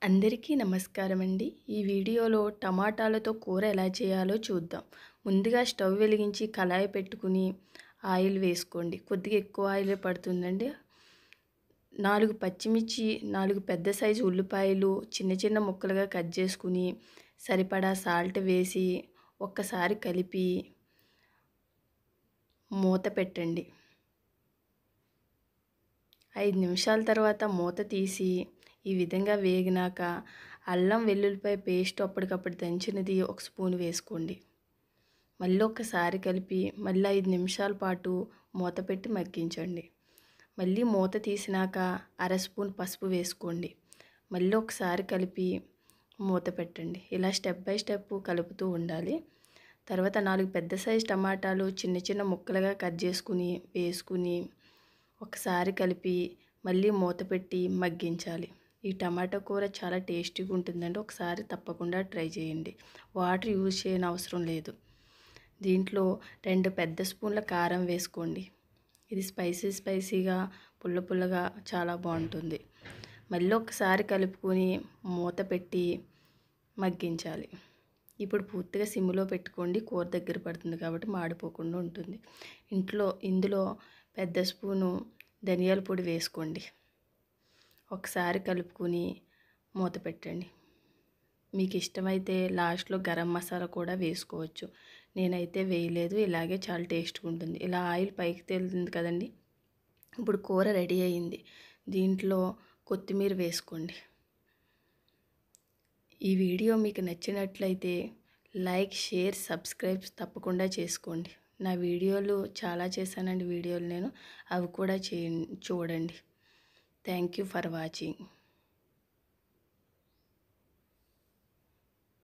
అందరికీ నమస్కారం అండి. ఈ వీడియోలో టమాటాలతో కూర ఎలా చేయాలో చూద్దాం. ముందుగా స్టవ్ వెలిగించి కళాయి పెట్టుకుని ఆయిల్ వేసుకోండి. కొద్దిగా ఎక్కువ ఆయిలే పడుతుందండి. 4 పచ్చిమిర్చి, 4 పెద్ద సైజు ఉల్లిపాయలు చిన్న చిన్న ముక్కలుగా కట్ చేసుకుని సరిపడా సాల్ట్ వేసి ఒక్కసారి కలిపి మూత పెట్టండి. 5 నిమిషాల తర్వాత మూత తీసి ఈ విధంగా వేగినాక అల్లం వెల్లుల్లిపాయ పేస్ట్ అప్పటికప్పుడు దంచినది ఒక స్పూన్ వేసుకోండి. మళ్ళీ ఒక్కసారి కలిపి మళ్ళీ 5 నిమిషాల పాటు మూత పెట్టి మగ్గించండి. మళ్ళీ మూత తీసినాక అర స్పూన్ పసుపు వేసుకోండి. మళ్ళీ ఒకసారి కలిపి మూత పెట్టండి. ఇలా స్టెప్ బై స్టెప్ కలుపుతూ ఉండాలి. తర్వాత 4 పెద్ద సైజు టమాటాలు చిన్న చిన్న ముక్కలుగా కట్ చేసుకుని వేసుకుని ఒకసారి కలిపి మళ్ళీ మూత పెట్టి మగ్గించాలి. ఈ టమాటా కూర చాలా టేస్టీగా ఉంటుందండి. ఒకసారి తప్పకుండా ట్రై చేయండి. వాటర్ యూజ్ చేయని అవసరం లేదు. దీంట్లో 2 పెద్ద స్పూన్ల కారం వేసుకోండి. ఇది స్పైసీగా పుల్ల పుల్లగా చాలా బాగుంటుంది. మళ్ళీ ఒకసారి కలుపుకొని మూత పెట్టి మగ్గించాలి. ఇప్పుడు పూర్తిగా సిమ్లో పెట్టుకోండి. కూర దగ్గర పడుతుంది కాబట్టి మాడిపోకుండా ఉంటుంది. ఇందులో పెద్ద స్పూను ధనియాల పొడి వేసుకోండి. ఒకసారి కలుపుకొని మూత పెట్టండి. మీకు ఇష్టమైతే లాస్ట్లో గరం మసాలా కూడా వేసుకోవచ్చు. నేనైతే వేయలేదు. ఇలాగే చాలా టేస్ట్గా ఉంటుంది. ఇలా ఆయిల్ పైకి తేలుతుంది కదండి. ఇప్పుడు కూర రెడీ అయింది. దీంట్లో కొత్తిమీర వేసుకోండి. ఈ వీడియో మీకు నచ్చినట్లయితే లైక్, షేర్, సబ్స్క్రైబ్ తప్పకుండా చేసుకోండి. నా వీడియోలు చాలా చేశానండి. వీడియోలు నేను అవి కూడా చూడండి. Thank you for watching.